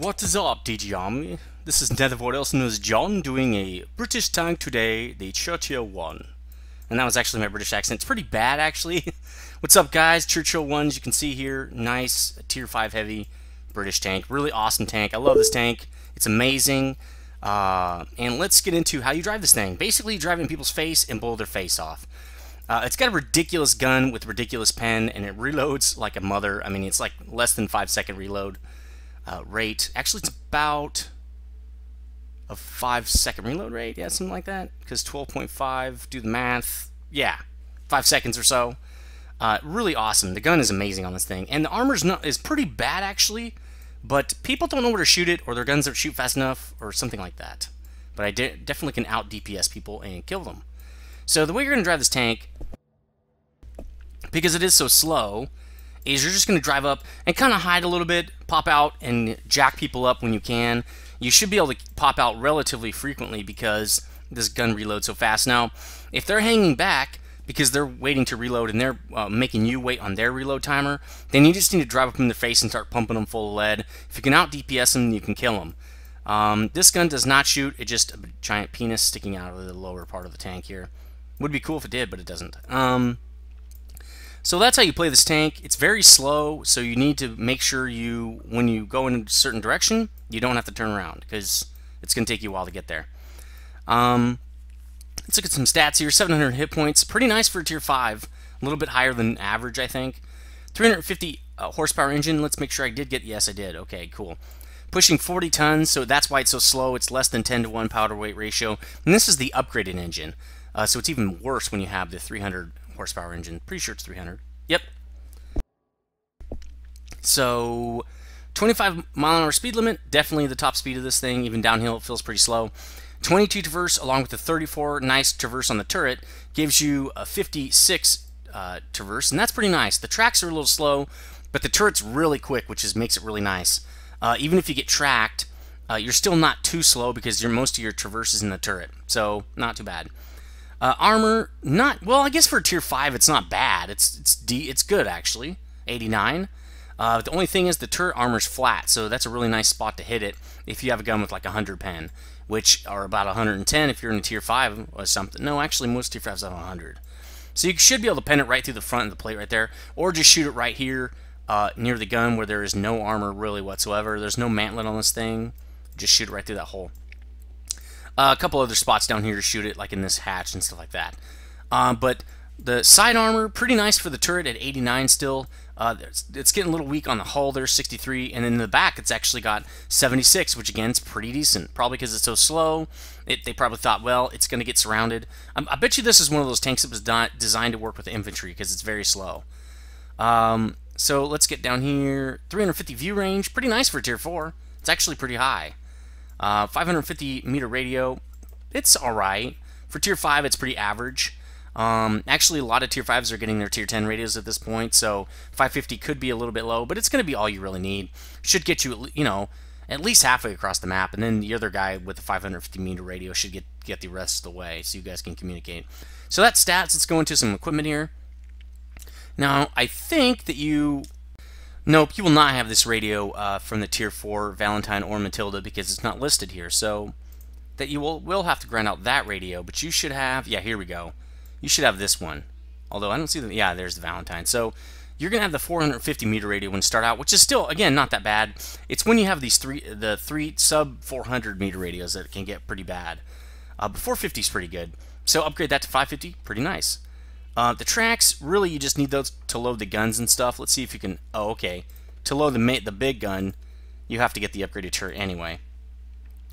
What is up, DG Army? This is nethervvoid, also known as John, doing a British tank today, the Churchill 1. And that was actually my British accent. It's pretty bad, actually. What's up, guys? Churchill 1s, you can see here. Nice, tier 5 heavy British tank. Really awesome tank. I love this tank. It's amazing. And let's get into how you drive this thing. Basically, you drive it in people's face and blow their face off. It's got a ridiculous gun with ridiculous pen, and it reloads like a mother. I mean, it's like less than 5-second reload rate. Actually, it's about a 5-second reload rate. Yeah, something like that. Because 12.5, do the math. Yeah, 5 seconds or so. Really awesome. The gun is amazing on this thing. And the armor is pretty bad, actually. But people don't know where to shoot it, or their guns don't shoot fast enough, or something like that. But I definitely can out DPS people and kill them. So the way you're going to drive this tank, because it is so slow, is you're just going to drive up and kind of hide a little bit, pop out, and jack people up when you can. You should be able to pop out relatively frequently because this gun reloads so fast. Now, if they're hanging back because they're waiting to reload and they're making you wait on their reload timer, then you just need to drive up in their face and start pumping them full of lead. If you can out DPS them, you can kill them. This gun does not shoot. It's just a giant penis sticking out of the lower part of the tank here. Would be cool if it did, but it doesn't. So that's how you play this tank. It's very slow, so you need to make sure when you go in a certain direction, you don't have to turn around, because it's going to take you a while to get there. Let's look at some stats here. 700 hit points. Pretty nice for a tier 5. A little bit higher than average, I think. 350 horsepower engine. Let's make sure I did get... Yes, I did. Okay, cool. Pushing 40 tons, so that's why it's so slow. It's less than 10 to 1 power to weight ratio. And this is the upgraded engine. So it's even worse when you have the 300 horsepower engine. Pretty sure it's 300. Yep. So 25-mile-an-hour speed limit. Definitely the top speed of this thing. Even downhill, it feels pretty slow. 22 traverse along with the 34 nice traverse on the turret gives you a 56 traverse, and that's pretty nice. The tracks are a little slow, but the turret's really quick, which makes it really nice. Even if you get tracked, you're still not too slow because most of your traverse is in the turret, so not too bad. Armor, not well. I guess for a tier 5, it's not bad. It's good actually. 89. The only thing is the turret armor's flat, so that's a really nice spot to hit it if you have a gun with like 100 pen, which are about 110 if you're in a tier 5 or something. No, actually most tier 5s have 100. So you should be able to pen it right through the front of the plate right there, or just shoot it right here near the gun where there is no armor really whatsoever. There's no mantlet on this thing. Just shoot it right through that hole. A couple other spots down here to shoot it, like in this hatch and stuff like that. But the side armor, pretty nice for the turret at 89 still. It's getting a little weak on the hull there, 63. And then in the back, it's actually got 76, which again is pretty decent. Probably because it's so slow. They probably thought, well, it's going to get surrounded. I bet you this is one of those tanks that was designed to work with infantry because it's very slow. So let's get down here. 350 view range, pretty nice for tier 4. It's actually pretty high. 550 meter radio, it's alright. For tier 5, it's pretty average. Actually, a lot of tier 5s are getting their tier 10 radios at this point, so 550 could be a little bit low, but it's going to be all you really need. Should get you, at least halfway across the map, and then the other guy with the 550 meter radio should get the rest of the way, so you guys can communicate. So that's stats. Let's go into some equipment here. Now, I think that Nope, you will not have this radio from the tier 4 Valentine or Matilda because it's not listed here. So that you will have to grind out that radio, but you should have, yeah, here we go. You should have this one. Although I don't see the, yeah, there's the Valentine. So you're going to have the 450 meter radio when you start out, which is still, again, not that bad. It's when you have these three sub 400 meter radios that it can get pretty bad. But 450 is pretty good. So upgrade that to 550, pretty nice. The tracks, really you just need those to load the guns and stuff. Let's see if you can... Oh, okay. To load the big gun, you have to get the upgraded turret anyway.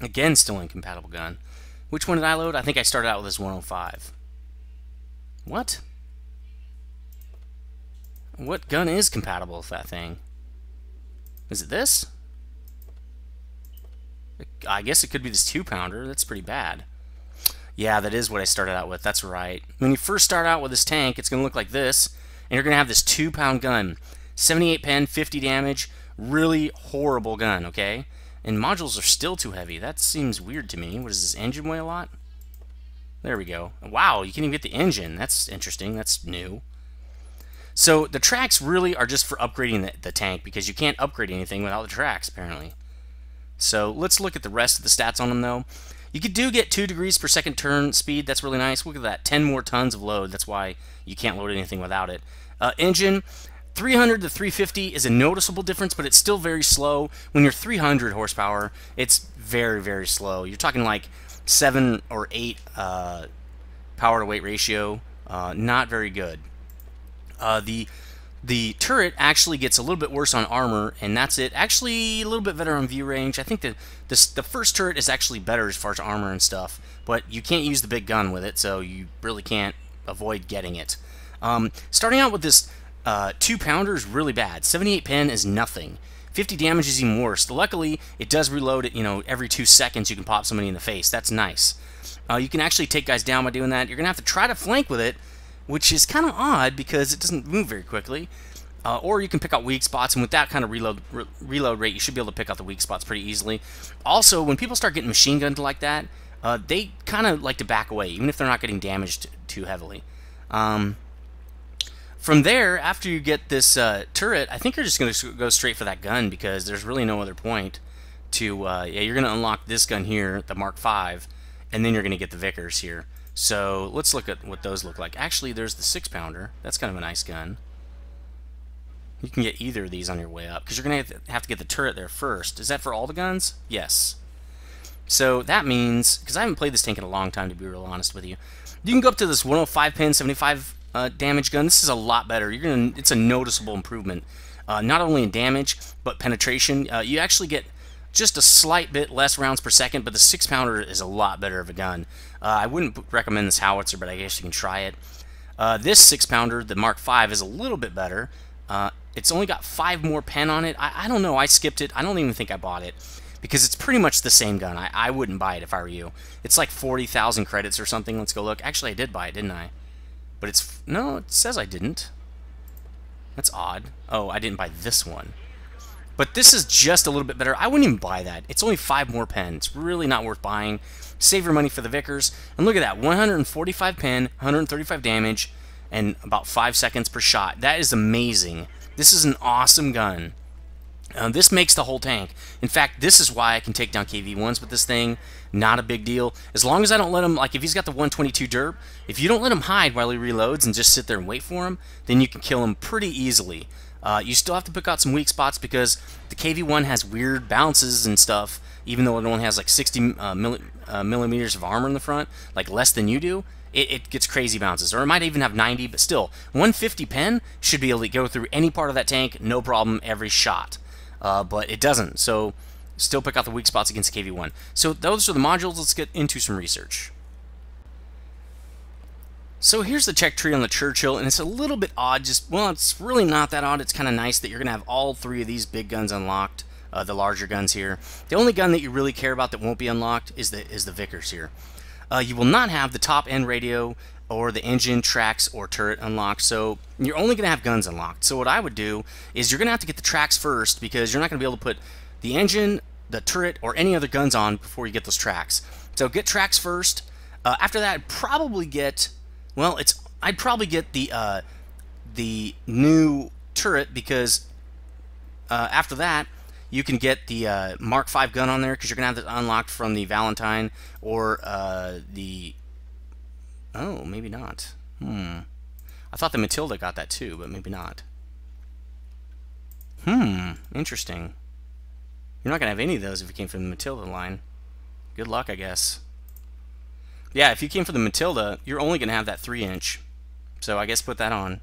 Again, still incompatible gun. Which one did I load? I think I started out with this 105. What? What gun is compatible with that thing? Is it this? I guess it could be this 2-pounder. That's pretty bad. Yeah, that is what I started out with. That's right. When you first start out with this tank, it's going to look like this, and you're going to have this 2-pound gun. 78 pen, 50 damage, really horrible gun, okay? And modules are still too heavy. That seems weird to me. What is this, engine weigh a lot? There we go. Wow, you can even get the engine. That's interesting. That's new. So the tracks really are just for upgrading the tank, because you can't upgrade anything without the tracks, apparently. So let's look at the rest of the stats on them though. You do get 2 degrees per second turn speed. That's really nice. Look at that, 10 more tons of load. That's why you can't load anything without it. Engine, 300 to 350 is a noticeable difference, but it's still very slow. When you're 300 horsepower, it's very, very slow. You're talking like 7 or 8 power to weight ratio. Not very good. The turret actually gets a little bit worse on armor, and that's it. Actually, a little bit better on view range. I think that the first turret is actually better as far as armor and stuff, but you can't use the big gun with it, so you really can't avoid getting it. Starting out with this 2-pounder is really bad. 78 pen is nothing. 50 damage is even worse. Luckily, it does reload it. You know, every 2 seconds you can pop somebody in the face. That's nice. You can actually take guys down by doing that. You're gonna have to try to flank with it, which is kind of odd because it doesn't move very quickly. Or you can pick out weak spots, and with that kind of reload rate, you should be able to pick out the weak spots pretty easily. Also, when people start getting machine gunned like that, they kind of like to back away, even if they're not getting damaged too heavily. From there, after you get this turret, I think you're just going to go straight for that gun because there's really no other point to... yeah, you're going to unlock this gun here, the Mark V, and then you're going to get the Vickers here. So let's look at what those look like. Actually, there's the 6-pounder. That's kind of a nice gun. You can get either of these on your way up because you're going to have to get the turret there first. Is that for all the guns? Yes. So that means, because I haven't played this tank in a long time to be real honest with you, you can go up to this 105 pin, 75 damage gun. This is a lot better. It's a noticeable improvement, not only in damage but penetration. You actually get just a slight bit less rounds per second, but the 6-pounder is a lot better of a gun. I wouldn't recommend this howitzer, but I guess you can try it. This 6-pounder, the Mark V, is a little bit better. It's only got 5 more pen on it. I don't know. I skipped it. I don't even think I bought it because it's pretty much the same gun. I wouldn't buy it if I were you. It's like 40,000 credits or something. Let's go look. Actually, I did buy it, didn't I? But it's... No, it says I didn't. That's odd. Oh, I didn't buy this one. But this is just a little bit better. I wouldn't even buy that. It's only 5 more pen. It's really not worth buying. Save your money for the Vickers. And look at that. 145 pen, 135 damage, and about 5 seconds per shot. That is amazing. This is an awesome gun. This makes the whole tank. In fact, this is why I can take down KV-1s with this thing. Not a big deal. As long as I don't let him, like if he's got the 122 derp, if you don't let him hide while he reloads and just sit there and wait for him, then you can kill him pretty easily. You still have to pick out some weak spots because the KV-1 has weird bounces and stuff, even though it only has like 60 millimeters of armor in the front, like less than you do. It gets crazy bounces, or it might even have 90, but still, 150 pen should be able to go through any part of that tank, no problem, every shot. But it doesn't, so still pick out the weak spots against the KV-1. So those are the modules. Let's get into some research. So here's the tech tree on the Churchill, and it's a little bit odd. Well, it's really not that odd. It's kind of nice that you're going to have all 3 of these big guns unlocked, the larger guns here. The only gun that you really care about that won't be unlocked is the Vickers here. You will not have the top-end radio or the engine, tracks, or turret unlocked, so you're only going to have guns unlocked. So what I would do is you're going to have to get the tracks first because you're not going to be able to put the engine, the turret, or any other guns on before you get those tracks. So get tracks first. After that, I'd probably get, well, I'd probably get the new turret because after that, you can get the Mark V gun on there because you're going to have that unlocked from the Valentine or the... Oh, maybe not. I thought the Matilda got that too, but maybe not. Interesting. You're not going to have any of those if you came from the Matilda line. Good luck, I guess. Yeah, if you came from the Matilda, you're only going to have that 3-inch. So I guess put that on.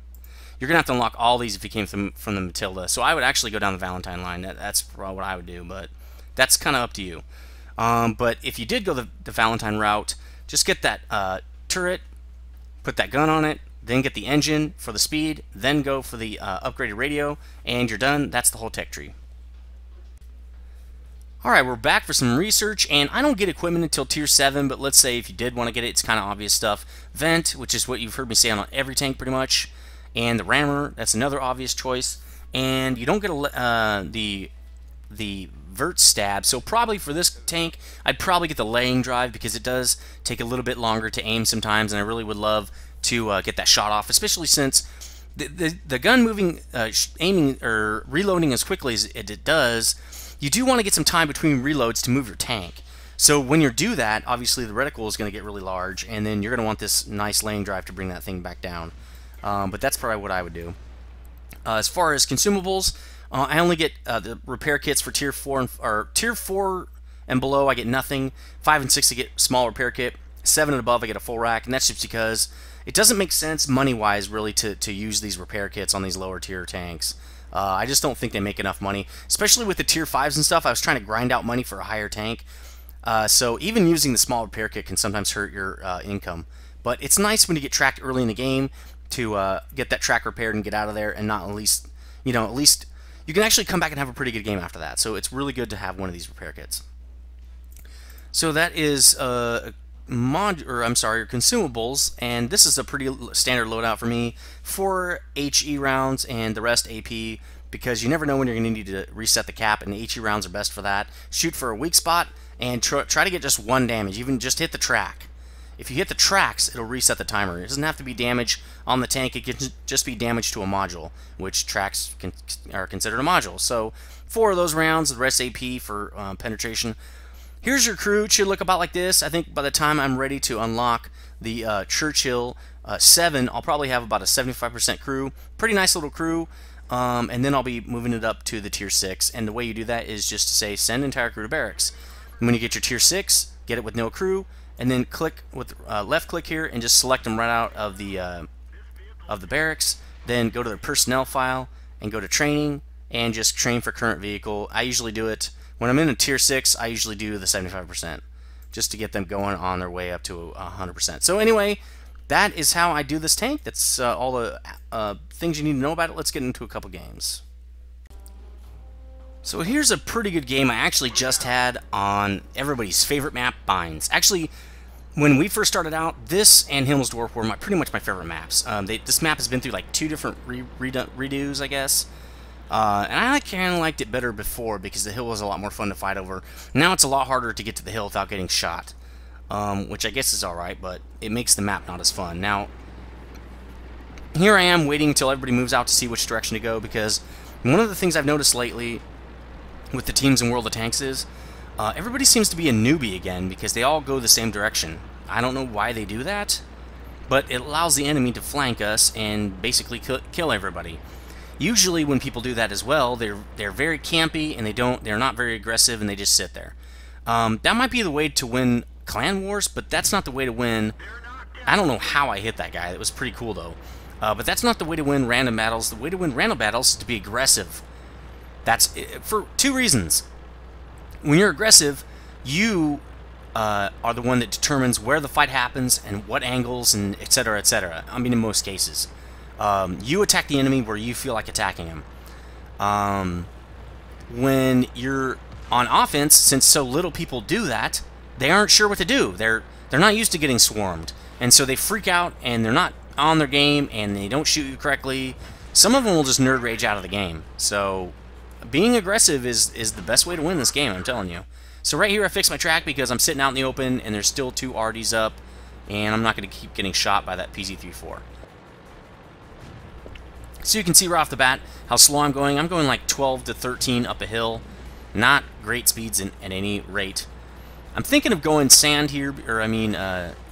You're going to have to unlock all these if you came from the Matilda. So I would actually go down the Valentine line. That's probably what I would do, but that's kind of up to you. But if you did go the Valentine route, just get that turret, put that gun on it, then get the engine for the speed, then go for the upgraded radio, and you're done. That's the whole tech tree. Alright, we're back for some research, and I don't get equipment until Tier 7, but let's say if you did want to get it, it's kind of obvious stuff. Vent, which is what you've heard me say on every tank pretty much, and the rammer, that's another obvious choice, and you don't get the vert stab, so probably for this tank, I'd probably get the laying drive because it does take a little bit longer to aim sometimes, and I really would love to get that shot off, especially since the gun moving, aiming, or reloading as quickly as it does, you do want to get some time between reloads to move your tank. So when you do that, obviously the reticle is going to get really large, and then you're going to want this nice lane drive to bring that thing back down. But that's probably what I would do. As far as consumables, I only get the repair kits for tier 4 and below. I get nothing. 5 and 6 I get small repair kit. 7 and above I get a full rack, and that's just because it doesn't make sense money-wise really to use these repair kits on these lower tier tanks. I just don't think they make enough money, especially with the tier 5s and stuff. I was trying to grind out money for a higher tank, so even using the small repair kit can sometimes hurt your income. But it's nice when you get tracked early in the game to get that track repaired and get out of there, and not at least you can actually come back and have a pretty good game after that. So it's really good to have one of these repair kits. So that is consumables, and this is a pretty standard loadout for me. 4 HE rounds and the rest AP, because you never know when you're going to need to reset the cap, and the HE rounds are best for that. Shoot for a weak spot and try to get just 1 damage, even just hit the track. If you hit the tracks, it'll reset the timer. It doesn't have to be damage on the tank, it can just be damage to a module, which tracks are considered a module. So 4 of those rounds, the rest AP for penetration. Here's your crew. It should look about like this. I think by the time I'm ready to unlock the Churchill 7, I'll probably have about a 75% crew. Pretty nice little crew. And then I'll be moving it up to the tier 6. And the way you do that is just to say send entire crew to barracks. And when you get your tier 6, get it with no crew, and then click with left click here and just select them right out of the barracks. Then go to the personnel file and go to training and just train for current vehicle. I usually do it when I'm in a tier 6. I usually do the 75% just to get them going on their way up to 100%. So anyway, that is how I do this tank. That's all the things you need to know about it. Let's get into a couple games. So here's a pretty good game I actually just had on everybody's favorite map, Binds. Actually, when we first started out, this and Himmelsdorf were pretty much my favorite maps. This map has been through like 2 different redos, I guess. And I kind of liked it better before because the hill was a lot more fun to fight over. Now it's a lot harder to get to the hill without getting shot, which I guess is alright, but it makes the map not as fun. Now, here I am waiting until everybody moves out to see which direction to go, because one of the things I've noticed lately with the teams in World of Tanks is everybody seems to be a newbie again because they all go the same direction. I don't know why they do that, but it allows the enemy to flank us and basically kill everybody. Usually when people do that as well, they're very campy and they're not very aggressive and they just sit there. That might be the way to win clan wars, but that's not the way to win. I don't know how I hit that guy. It was pretty cool though. But that's not the way to win random battles. The way to win random battles is to be aggressive. That's for 2 reasons. When you're aggressive, you are the one that determines where the fight happens and what angles and etc. etc. I mean, in most cases. You attack the enemy where you feel like attacking him. When you're on offense, since so little people do that, they aren't sure what to do. They're not used to getting swarmed, and so they freak out and they're not on their game and they don't shoot you correctly. Some of them will just nerd rage out of the game. So being aggressive is the best way to win this game, I'm telling you. So right here I fixed my track because I'm sitting out in the open and there's still 2 RDs up, and I'm not going to keep getting shot by that PZ-34. So you can see right off the bat how slow I'm going. I'm going like 12 to 13 up a hill. Not great speeds at any rate. I'm thinking of going sand here, or I mean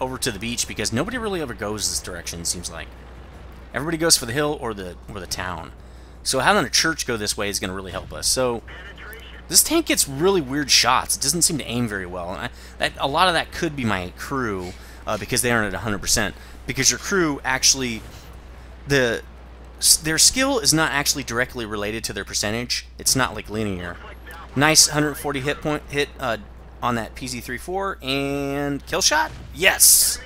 over to the beach, because nobody really ever goes this direction, it seems like. Everybody goes for the hill or the town. So having a church go this way is going to really help us. So this tank gets really weird shots. It doesn't seem to aim very well. And a lot of that could be my crew, because they aren't at 100%. Because your crew actually, their skill is not actually directly related to their percentage. It's not like linear. Nice 140 hit on that PZ-34, and kill shot? Yes!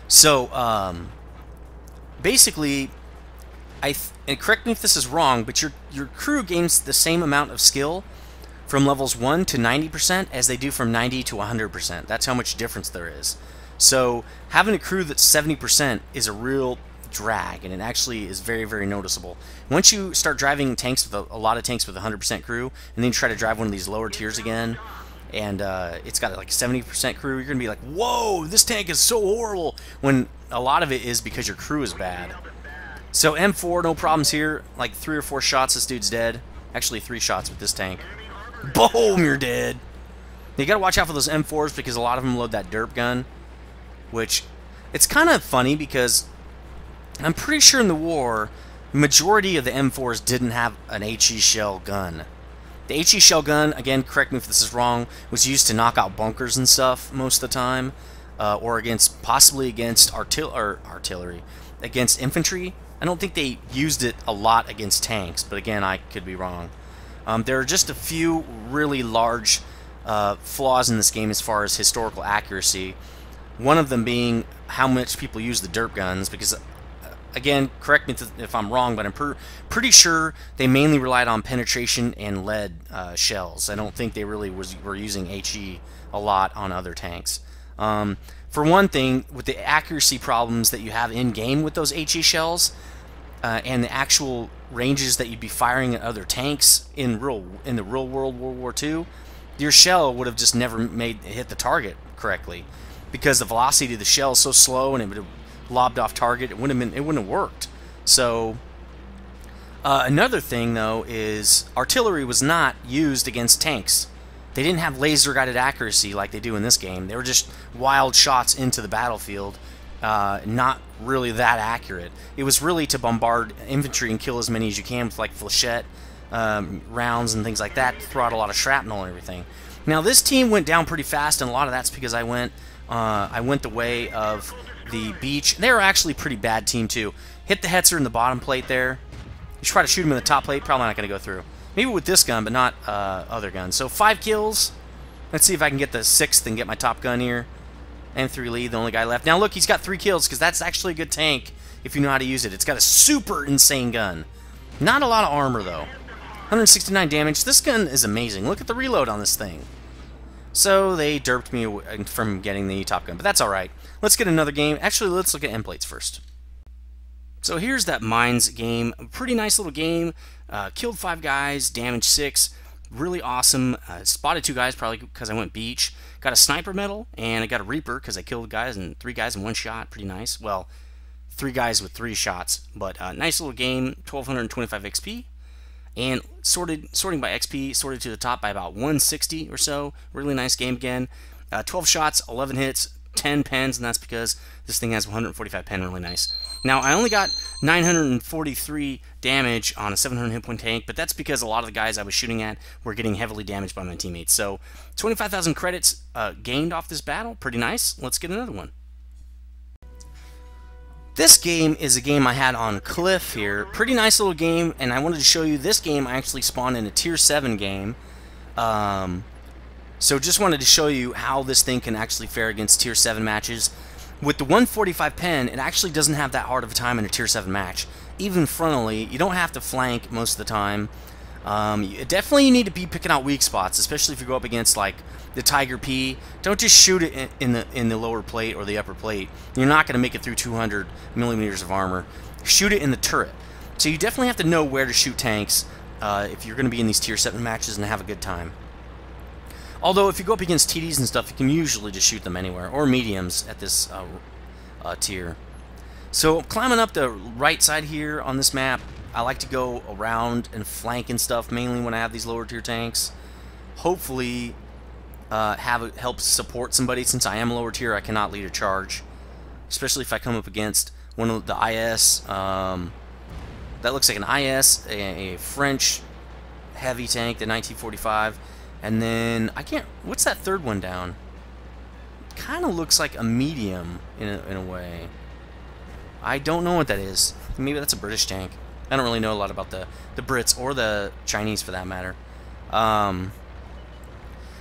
So, basically, and correct me if this is wrong, but your crew gains the same amount of skill from levels 1 to 90% as they do from 90 to 100%. That's how much difference there is. So having a crew that's 70% is a real drag, and it actually is very, very noticeable. Once you start driving tanks with a lot of tanks with 100% crew, and then you try to drive one of these lower tiers again, and it's got like 70% crew, you're going to be like, whoa, this tank is so horrible, when a lot of it is because your crew is bad. So M4, no problems here, like 3 or 4 shots, this dude's dead. Actually, 3 shots with this tank. Boom, you're dead. You gotta watch out for those M4s because a lot of them load that derp gun, which it's kind of funny because I'm pretty sure in the war, majority of the M4s didn't have an HE shell gun. The HE shell gun, again, correct me if this is wrong, was used to knock out bunkers and stuff most of the time, or possibly against artillery, against infantry. I don't think they used it a lot against tanks, but again, I could be wrong. There are just a few really large flaws in this game as far as historical accuracy. One of them being how much people use the derp guns, because again, correct me if I'm wrong, but I'm pretty sure they mainly relied on penetration and lead shells. I don't think they really were using HE a lot on other tanks. For one thing, with the accuracy problems that you have in-game with those HE shells, and the actual ranges that you'd be firing at other tanks in the real world World War II, your shell would have just never hit the target correctly, because the velocity of the shell is so slow and it would have lobbed off target. It wouldn't have worked. So another thing though is artillery was not used against tanks. They didn't have laser guided accuracy like they do in this game. They were just wild shots into the battlefield, not really that accurate. It was really to bombard infantry and kill as many as you can with like flechette rounds and things like that, to throw out a lot of shrapnel and everything. Now this team went down pretty fast, and a lot of that's because I went the way of the beach. They were actually a pretty bad team too. Hit the Hetzer in the bottom plate there. You try to shoot him in the top plate, probably not going to go through. Maybe with this gun, but not other guns. So 5 kills. Let's see if I can get the 6th and get my top gun here. M3 Lee, the only guy left. Now look, he's got 3 kills, because that's actually a good tank if you know how to use it. It's got a super insane gun. Not a lot of armor though. 169 damage. This gun is amazing. Look at the reload on this thing. So they derped me from getting the top gun, but that's alright. Let's get another game. Actually, let's look at end plates first. So here's that Mines game. A pretty nice little game. Killed 5 guys, damaged 6. Really awesome. Spotted 2 guys, probably because I went beach. Got a sniper medal, and I got a reaper because I killed 3 guys in 1 shot. Pretty nice. Well, 3 guys with 3 shots, but nice little game. 1225 XP. And sorting by XP, sorted to the top by about 160 or so. Really nice game again. 12 shots, 11 hits, 10 pens, and that's because this thing has 145 pen. Really nice. Now, I only got 943 damage on a 700 hit point tank, but that's because a lot of the guys I was shooting at were getting heavily damaged by my teammates. So 25,000 credits gained off this battle. Pretty nice. Let's get another one. This game is a game I had on Cliff here. Pretty nice little game, and I wanted to show you this game. I actually spawned in a tier 7 game. So just wanted to show you how this thing can actually fare against tier 7 matches. With the 145 pen, it actually doesn't have that hard of a time in a tier 7 match. Even frontally, you don't have to flank most of the time. Definitely you need to be picking out weak spots, especially if you go up against like the Tiger P. Don't just shoot it in the lower plate or the upper plate. You're not going to make it through 200 millimeters of armor. Shoot it in the turret. So you definitely have to know where to shoot tanks if you're going to be in these tier 7 matches and have a good time. Although if you go up against TDs and stuff, you can usually just shoot them anywhere, or mediums at this tier. So climbing up the right side here on this map, I like to go around and flank and stuff, mainly when I have these lower tier tanks. Hopefully have it help support somebody. Since I am lower tier, I cannot lead a charge, especially if I come up against one of the IS. That looks like an IS, a French heavy tank, the 1945. And then, what's that third one down? Kind of looks like a medium in a way. I don't know what that is. Maybe that's a British tank. I don't really know a lot about the Brits or the Chinese for that matter.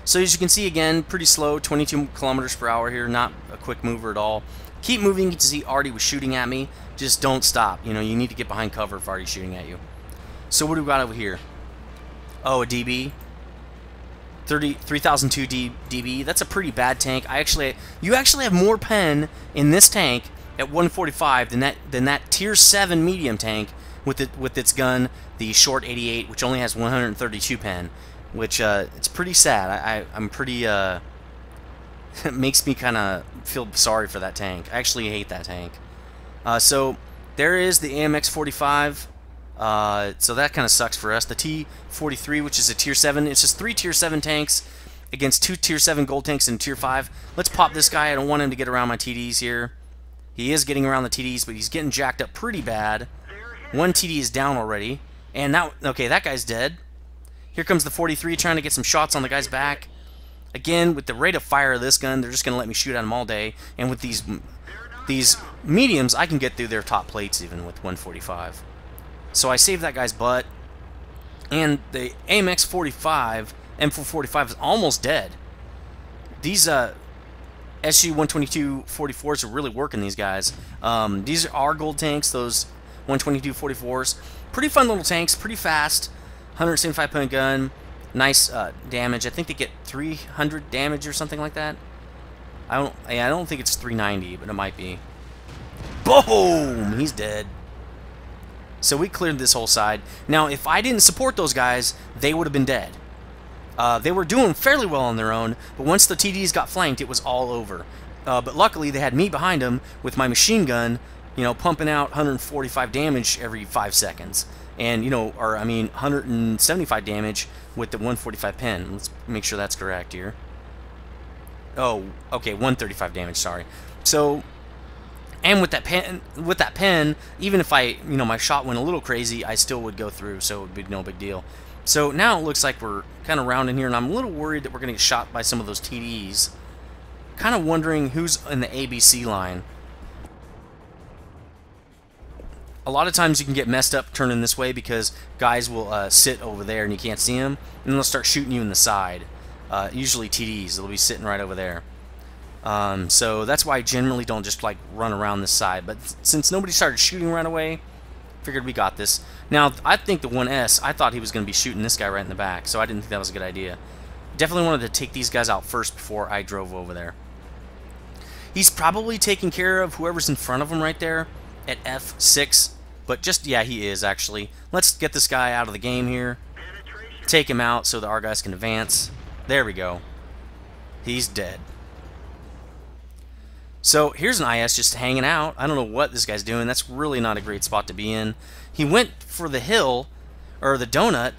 So as you can see, again, pretty slow, 22 kilometers per hour here, not a quick mover at all. Keep moving. You can see Artie was shooting at me. Just don't stop. You know, you need to get behind cover if Artie's shooting at you. So what do we got over here? Oh, a DB. 3002 DB. That's a pretty bad tank. You actually have more pen in this tank at 145 than that tier 7 medium tank with its gun, the short 88, which only has 132 pen, which it's pretty sad. I'm pretty it makes me kind of feel sorry for that tank. I actually hate that tank. So there is the AMX 45. So that kind of sucks for us. The T-43, which is a Tier 7, it's just 3 Tier 7 tanks against 2 Tier 7 gold tanks and Tier 5. Let's pop this guy. I don't want him to get around my TDs here. He is getting around the TDs, but he's getting jacked up pretty bad. One TD is down already. And now, okay, that guy's dead. Here comes the 43 trying to get some shots on the guy's back. Again, with the rate of fire of this gun, they're just going to let me shoot at him all day. And with these mediums, I can get through their top plates even with 145. So I saved that guy's butt. And the AMX 45, M445 is almost dead. These SG-122 44s are really working these guys. These are gold tanks, those 122 44s. Pretty fun little tanks, pretty fast. 175 point gun, nice damage. I think they get 300 damage or something like that. I don't think it's 390, but it might be. Boom! He's dead. So we cleared this whole side. Now, if I didn't support those guys, they would have been dead. They were doing fairly well on their own, but once the TDs got flanked, it was all over. But luckily, they had me behind them with my machine gun, you know, pumping out 145 damage every 5 seconds. And, you know, or I mean, 175 damage with the 145 pen. Let's make sure that's correct here. Oh, okay, 135 damage, sorry. So, and with that pen, even if you know, my shot went a little crazy, I still would go through, so it would be no big deal. So now it looks like we're kind of rounding here, and I'm a little worried that we're going to get shot by some of those TDs. Kind of wondering who's in the ABC line. A lot of times you can get messed up turning this way because guys will sit over there and you can't see them, and they'll start shooting you in the side. Usually TDs, they'll be sitting right over there. So that's why I generally don't just like run around this side. But since nobody started shooting right away, figured we got this. Now I think the 1S, I thought he was going to be shooting this guy right in the back, so I didn't think that was a good idea. Definitely wanted to take these guys out first before I drove over there. He's probably taking care of whoever's in front of him right there at F6. But just, yeah, he is actually. Let's get this guy out of the game here. Take him out so our guys can advance. There we go. He's dead. So here's an IS just hanging out. I don't know what this guy's doing. That's really not a great spot to be in. He went for the hill, or the donut,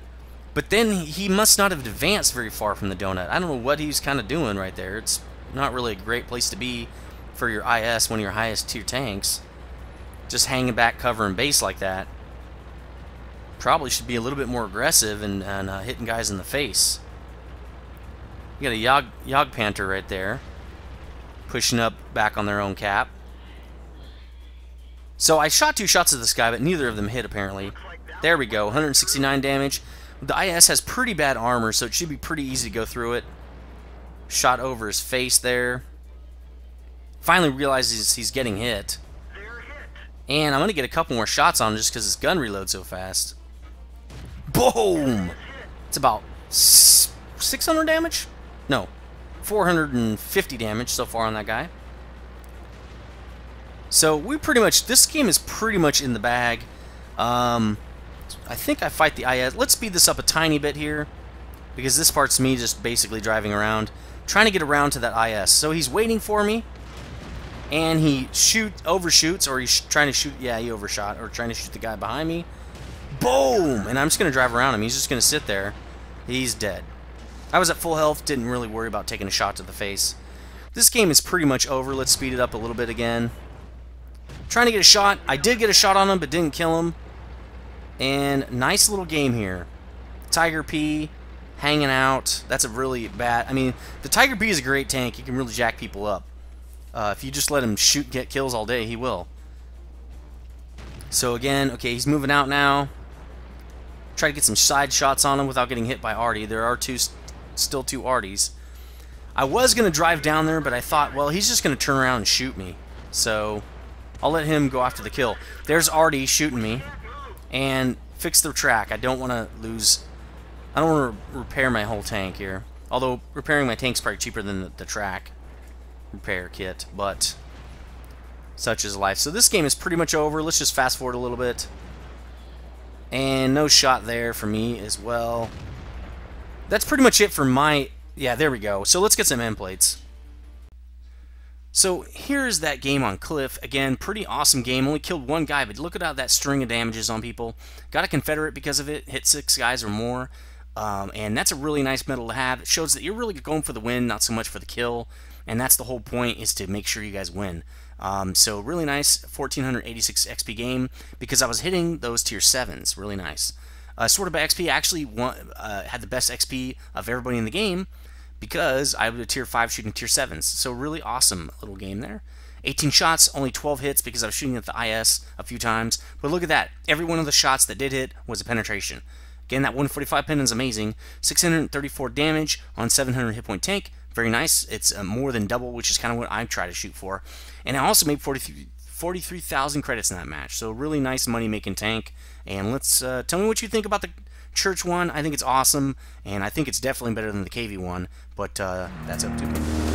but then he must not have advanced very far from the donut. I don't know what he's kind of doing right there. It's not really a great place to be for your IS, one of your highest tier tanks. Just hanging back, covering base like that. Probably should be a little bit more aggressive and hitting guys in the face. You got a Yog Panther right there, pushing up back on their own cap. So I shot 2 shots at this guy, but neither of them hit apparently. There we go, 169 damage. The IS has pretty bad armor, so it should be pretty easy to go through it. Shot over his face there. Finally realizes he's getting hit. And I'm going to get a couple more shots on him just because his gun reloads so fast. Boom! It's about 600 damage? No, 450 damage so far on that guy. So we pretty much, this game is pretty much in the bag. I think I fight the IS. Let's speed this up a tiny bit here, because this part's me just basically driving around, trying to get around to that IS. So he's waiting for me. And he overshoots, or he's trying to shoot, yeah, he overshot, or trying to shoot the guy behind me. Boom! And I'm just going to drive around him. He's just going to sit there. He's dead. I was at full health, didn't really worry about taking a shot to the face. This game is pretty much over. Let's speed it up a little bit again. Trying to get a shot. I did get a shot on him, but didn't kill him. And nice little game here. Tiger P hanging out. That's a really bad, I mean, the Tiger P is a great tank. He can really jack people up. If you just let him shoot, get kills all day, he will. So again, okay, he's moving out now. Try to get some side shots on him without getting hit by Artie. There are still two Arties. I was going to drive down there, but I thought, well, he's just going to turn around and shoot me. So I'll let him go after the kill. There's Artie shooting me. And fix the track. I don't want to lose... I don't want to repair my whole tank here. Although repairing my tank's probably cheaper than the track repair kit, but such is life. So this game is pretty much over. Let's just fast forward a little bit. And no shot there for me as well. That's pretty much it for my... Yeah, there we go. So let's get some end plates. So here's that game on Cliff. Again, pretty awesome game. Only killed one guy, but look at how that string of damages on people. Got a Confederate because of it. Hit 6 guys or more. And that's a really nice medal to have. It shows that you're really going for the win, not so much for the kill. And that's the whole point, is to make sure you guys win. So really nice 1486 XP game because I was hitting those tier 7s. Really nice. Sorted by XP actually had the best XP of everybody in the game, because I was a tier 5 shooting tier 7s. So really awesome little game there. 18 shots, only 12 hits because I was shooting at the IS a few times. But look at that. Every one of the shots that did hit was a penetration. Again, that 145 pin is amazing. 634 damage on 700 hit point tank. Very nice. It's more than double, which is kind of what I try to shoot for. And I also made 43,000 credits in that match. So really nice money-making tank. And let's tell me what you think about the Church one. I think it's awesome, and I think it's definitely better than the KV one, but that's up to me.